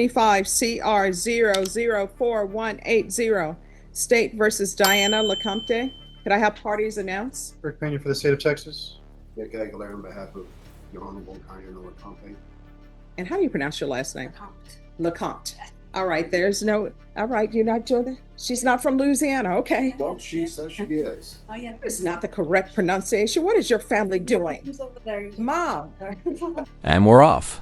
25 CR 0044180, State versus Diana Lacante. Could I have parties announce? Rick Pena for the state of Texas. Nick Aguilar on behalf of the Honorable Diana Lacante. And how do you pronounce your last name? Lacante. All right, there's no, all right, you're not doing that? She's not from Louisiana, okay. Well, she says she is. Oh, yeah. It's not the correct pronunciation. What is your family doing? Who's over there? Mom. And we're off.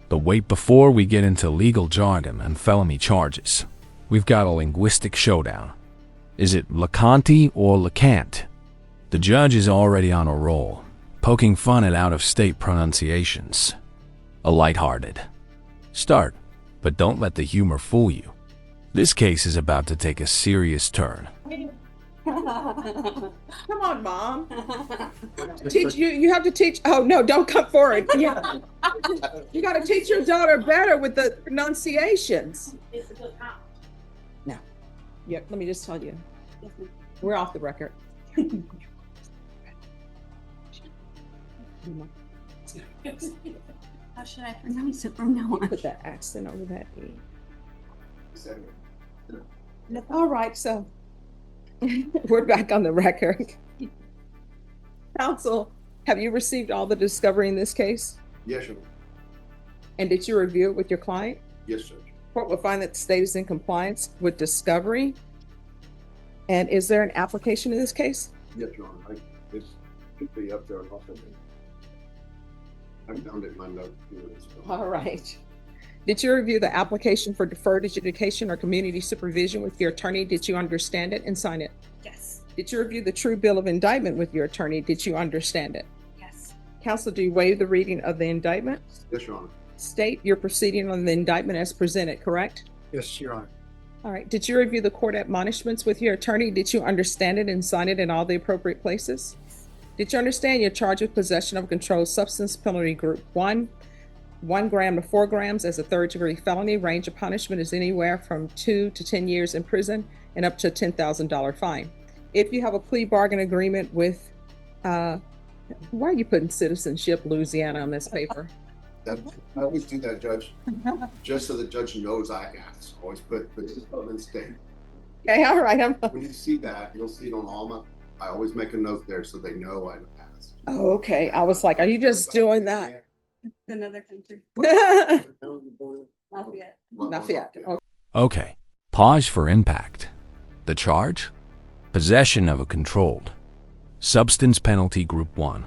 But wait, before we get into legal jargon and felony charges, we've got a linguistic showdown. Is it Lacante or Lacante? The judge is already on a roll, poking fun at out-of-state pronunciations. A lighthearted start, but don't let the humor fool you. This case is about to take a serious turn. Come on, Mom. Teach you have to teach. Oh no, don't come forward. Yeah. You got to teach your daughter better with the pronunciations. No. Yeah, let me just tell you. We're off the record. How should I pronounce it from now on? Put that accent over that E. All right, so we're back on the record. Counsel, have you received all the discovery in this case? Yes, Your Honor. And did you review it with your client? Yes, Judge. Court will find that the state is in compliance with discovery. And is there an application in this case? Yes, Your Honor. This should be up there. I found it in my notes. All right. Did you review the application for deferred adjudication or community supervision with your attorney? Did you understand it and sign it? Yes. Did you review the true bill of indictment with your attorney? Did you understand it? Yes. Counsel, do you waive the reading of the indictment? Yes, Your Honor. State you're proceeding on the indictment as presented, correct? Yes, Your Honor. All right. Did you review the court admonishments with your attorney? Did you understand it and sign it in all the appropriate places? Did you understand you're charged with possession of a controlled substance, penalty group 1 gram to 4 grams as a third-degree felony? Range of punishment is anywhere from 2 to 10 years in prison and up to a $10,000 fine. If you have a plea bargain agreement with, why are you putting citizenship Louisiana on this paper? I always do that, Judge, just so the judge knows I asked. Always put this is in state. Okay, all right. When you see that, you'll see it on all my. I always make a note there so they know I asked. Oh, okay. I was like, are you just doing that? Another country. Lafayette. Lafayette. Okay. Okay, pause for impact. The charge? Possession of a controlled substance, penalty group 1.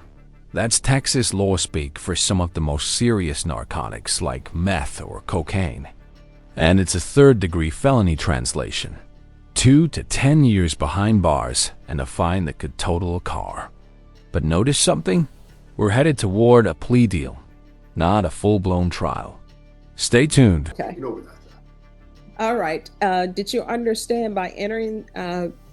That's Texas law speak for some of the most serious narcotics like meth or cocaine. And it's a third-degree felony translation. 2 to 10 years behind bars and a fine that could total a car. But notice something? We're headed toward a plea deal, not a full-blown trial. Stay tuned. Okay. You know where that's at. All right. Did you understand by entering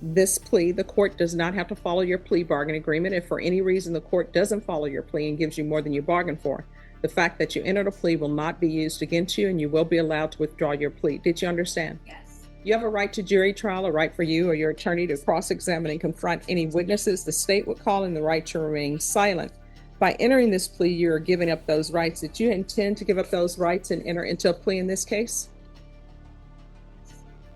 this plea, the court does not have to follow your plea bargain agreement if for any reason the court doesn't follow your plea and gives you more than you bargained for? The fact that you entered a plea will not be used against you and you will be allowed to withdraw your plea. Did you understand? Yes. You have a right to jury trial, a right for you or your attorney to cross-examine and confront any witnesses the state would call, and the right to remain silent. By entering this plea, you are giving up those rights. Did you intend to give up those rights and enter into a plea in this case?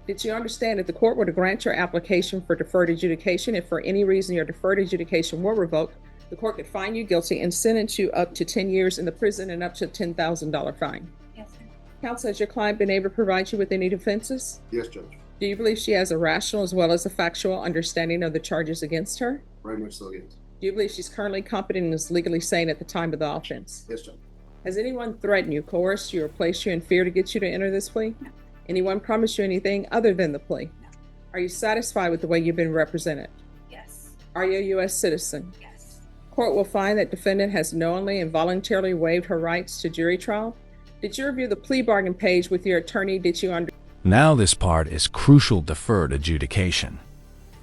Did you understand if the court were to grant your application for deferred adjudication, if for any reason your deferred adjudication were revoked, the court could find you guilty and sentence you up to 10 years in the prison and up to a $10,000 fine? Yes, sir. Counsel, has your client been able to provide you with any defenses? Yes, Judge. Do you believe she has a rational as well as a factual understanding of the charges against her? Very much so, yes. Do you believe she's currently competent and is legally sane at the time of the offense? Yes, Judge. Has anyone threatened you, coerced you, or placed you in fear to get you to enter this plea? No. Anyone promised you anything other than the plea? No. Are you satisfied with the way you've been represented? Yes. Are you a U.S. citizen? Yes. Court will find that defendant has knowingly and voluntarily waived her rights to jury trial. Did you review the plea bargain page with your attorney? Did you Now this part is crucial. Deferred adjudication.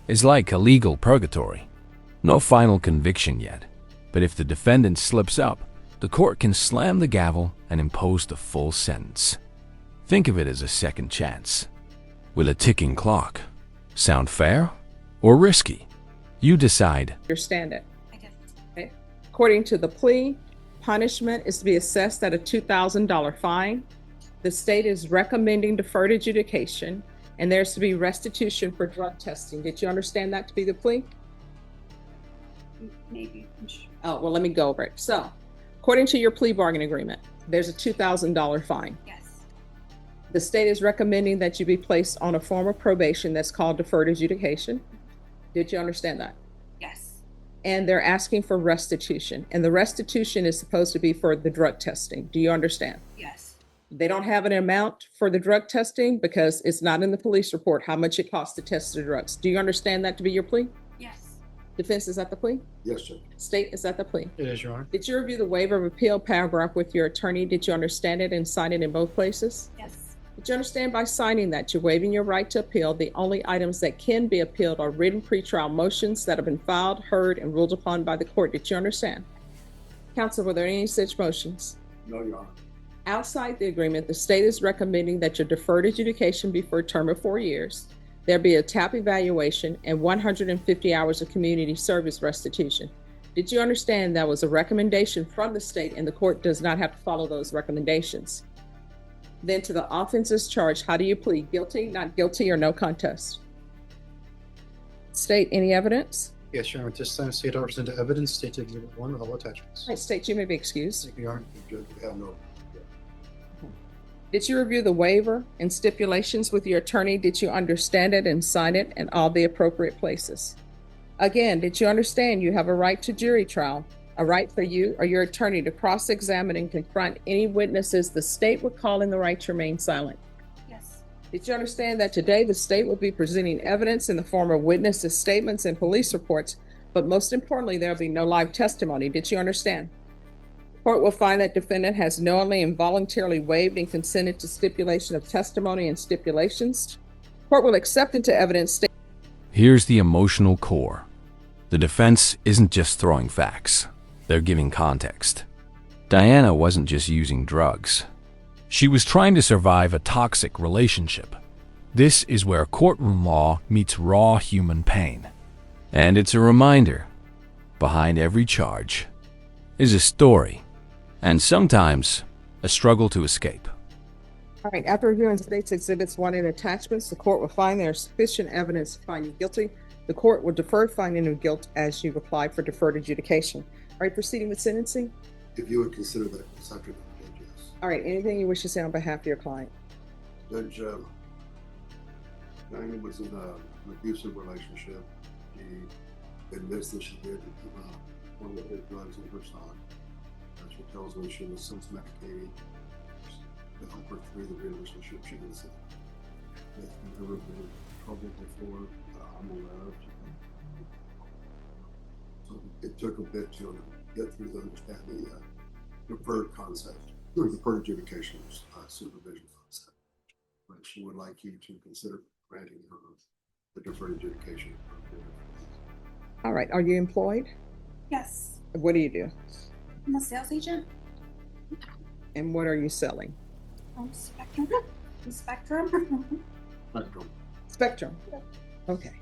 It's like a legal purgatory. No final conviction yet, but if the defendant slips up, the court can slam the gavel and impose the full sentence. Think of it as a second chance, with a ticking clock. Sound fair or risky? You decide. understand it? I guess. Okay. According to the plea, punishment is to be assessed at a $2,000 fine. The state is recommending deferred adjudication, and there's to be restitution for drug testing. Did you understand that to be the plea? Maybe. I'm sure. Oh, well, let me go over it. So, according to your plea bargain agreement, there's a $2,000 fine. Yes. The state is recommending that you be placed on a form of probation that's called deferred adjudication. Did you understand that? Yes. And they're asking for restitution, and the restitution is supposed to be for the drug testing. Do you understand? Yes. They don't have an amount for the drug testing because it's not in the police report how much it costs to test the drugs. Do you understand that to be your plea? Yes. Defense, is that the plea? Yes, Judge. State, is that the plea? It is, Your Honor. Did you review the waiver of appeal paragraph with your attorney? Did you understand it and sign it in both places? Yes. Did you understand by signing that you're waiving your right to appeal? The only items that can be appealed are written pretrial motions that have been filed, heard, and ruled upon by the court. Did you understand? Counsel, were there any such motions? No, Your Honor. Outside the agreement, the state is recommending that your deferred adjudication be for a term of 4 years. There be a TAP evaluation and 150 hours of community service restitution. Did you understand that was a recommendation from the state and the court does not have to follow those recommendations? Then to the offenses charged, how do you plead? Guilty, not guilty, or no contest? State, any evidence? Yes, Your Honor. At this time, State offers into evidence, State Exhibit 1 with all attachments. All right, state, you may be excused. Thank you, Your Honor. Judge, we have no. Did you review the waiver and stipulations with your attorney? Did you understand it and sign it in all the appropriate places? Again, did you understand you have a right to jury trial, a right for you or your attorney to cross-examine and confront any witnesses the state would call in the right to remain silent? Yes. Did you understand that today the state will be presenting evidence in the form of witnesses' statements and police reports, but most importantly, there'll be no live testimony? Did you understand? Court will find that defendant has knowingly and voluntarily waived and consented to stipulation of testimony and stipulations. Court will accept into evidence. Here's the emotional core. The defense isn't just throwing facts, they're giving context. Diana wasn't just using drugs. She was trying to survive a toxic relationship. This is where courtroom law meets raw human pain. And it's a reminder, behind every charge is a story, and sometimes a struggle to escape. All right, after reviewing state's exhibits 1 and attachments, the court will find there is sufficient evidence to find you guilty. The court will defer finding of guilt as you've applied for deferred adjudication. All right, proceeding with sentencing. If you would consider that subject, Judge, yes. All right, anything you wish to say on behalf of your client? Judge, Diana was in an abusive relationship. She admits that she did one of the drugs in her stock. She tells me she was self-medicating to help her through the relationship. She was never been in trouble before. I'm aware of. So it took a bit to get through to understand the deferred concept, or deferred adjudication supervision concept. But she would like you to consider granting her the deferred adjudication. All right, are you employed? Yes. What do you do? I'm a sales agent. And what are you selling? Spectrum. Spectrum. Spectrum. Spectrum. Okay.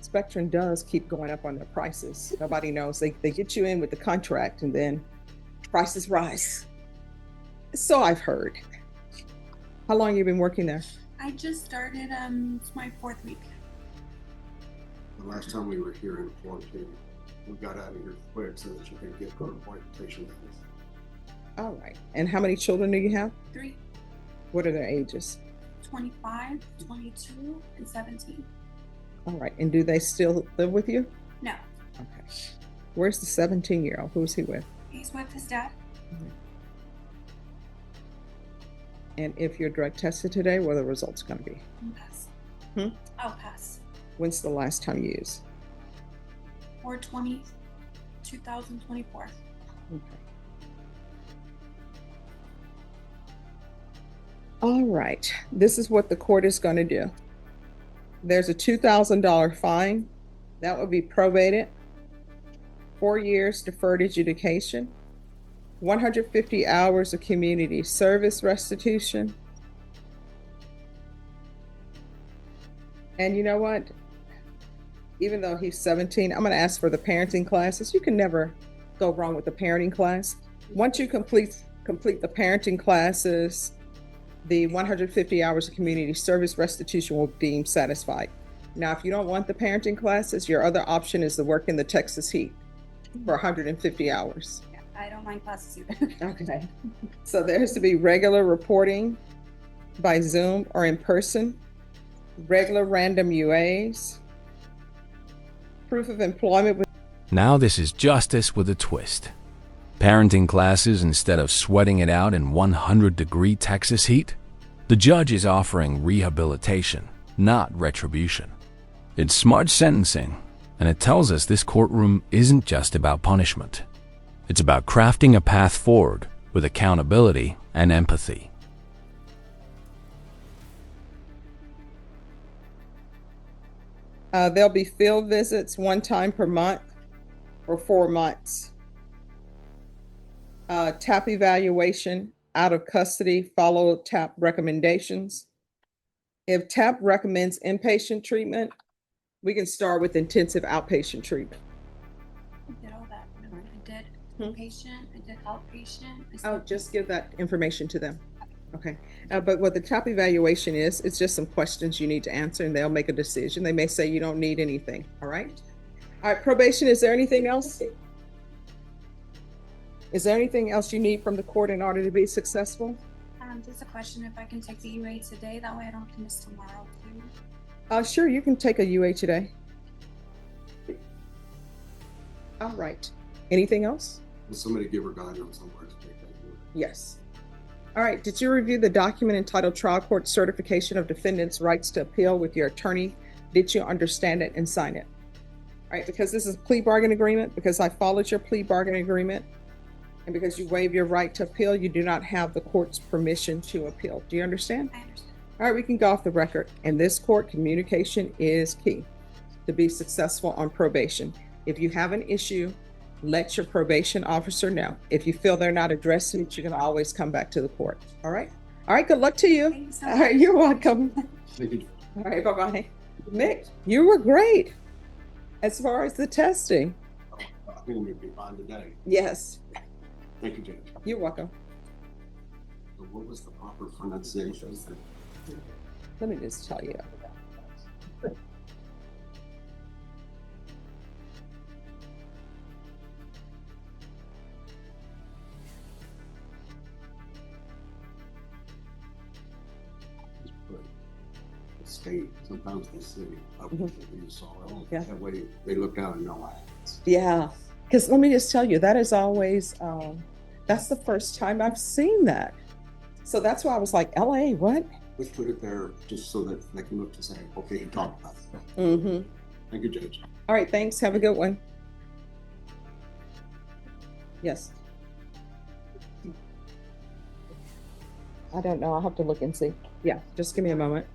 Spectrum does keep going up on their prices. Nobody knows. They get you in with the contract and then prices rise. So I've heard. How long have you been working there? I just started, it's my 4th week. The last time we were here in quarantine, we got out of here quick so that you could get her orientation. All right. And how many children do you have? 3, What are their ages? 25, 22, and 17. All right. And do they still live with you? No. Okay. Where's the 17-year-old? Who's he with? He's with his dad. And if you're drug tested today, what are the results going to be? I'll pass. I'll pass. When's the last time you used? 2024. Okay. All right, this is what the court is going to do. There's a $2,000 fine that will be probated, 4 years deferred adjudication, 150 hours of community service restitution. And you know what? Even though he's 17, I'm going to ask for the parenting classes. You can never go wrong with the parenting class. Once you complete complete the parenting classes, the 150 hours of community service restitution will be deemed satisfied. Now, if you don't want the parenting classes, your other option is to work in the Texas heat for 150 hours. Yeah, I don't mind classes either. Okay. So there has to be regular reporting by Zoom or in person, regular random UAs, proof of employment with Now this is justice with a twist. Parenting classes instead of sweating it out in 100-degree Texas heat? The judge is offering rehabilitation, not retribution. It's smart sentencing, and it tells us this courtroom isn't just about punishment. It's about crafting a path forward with accountability and empathy. There'll be field visits one time per month for 4 months. TAP evaluation, out of custody, follow TAP recommendations. If TAP recommends inpatient treatment, we can start with intensive outpatient treatment. I did all that. I did inpatient, I did outpatient. Oh, just give that information to them. Okay. But what the TAP evaluation is, it's just some questions you need to answer and they'll make a decision. They may say you don't need anything. All right. All right. Probation, is there anything else? Is there anything else you need from the court in order to be successful? Just a question, if I can take the UA today, that way I don't have to miss tomorrow too. Sure, you can take a UA today. All right. Anything else? Will somebody give her guidance on where to take that? Yes. All right. Did you review the document entitled Trial Court Certification of Defendant's Rights to Appeal with your attorney? Did you understand it and sign it? All right. Because this is a plea bargain agreement, because I followed your plea bargain agreement, and because you waive your right to appeal, you do not have the court's permission to appeal. Do you understand? I understand. All right. We can go off the record. In this court, communication is key to be successful on probation. If you have an issue, let your probation officer know. If you feel they're not addressing it, you can always come back to the court. All right. All right. Good luck to you. Thank you so All right. much. You're welcome. Thank you. All right. Bye-bye. Nick, you were great as far as the testing. I think we'll be fine today. Yes. Thank you, Judge. You're welcome. So what was the proper pronunciation? Let me just tell you. The state, sometimes the city, Mhm. you saw it. Yeah. That way they look down and know what happens. Yeah. Because let me just tell you, that is always, that's the first time I've seen that. So that's why I was like, LA, what? We put it there just so that they can look to say, okay, you talk about it. Mm-hmm. Thank you, Judge. All right. Thanks. Have a good one. Yes. I don't know. I'll have to look and see. Yeah. Just give me a moment.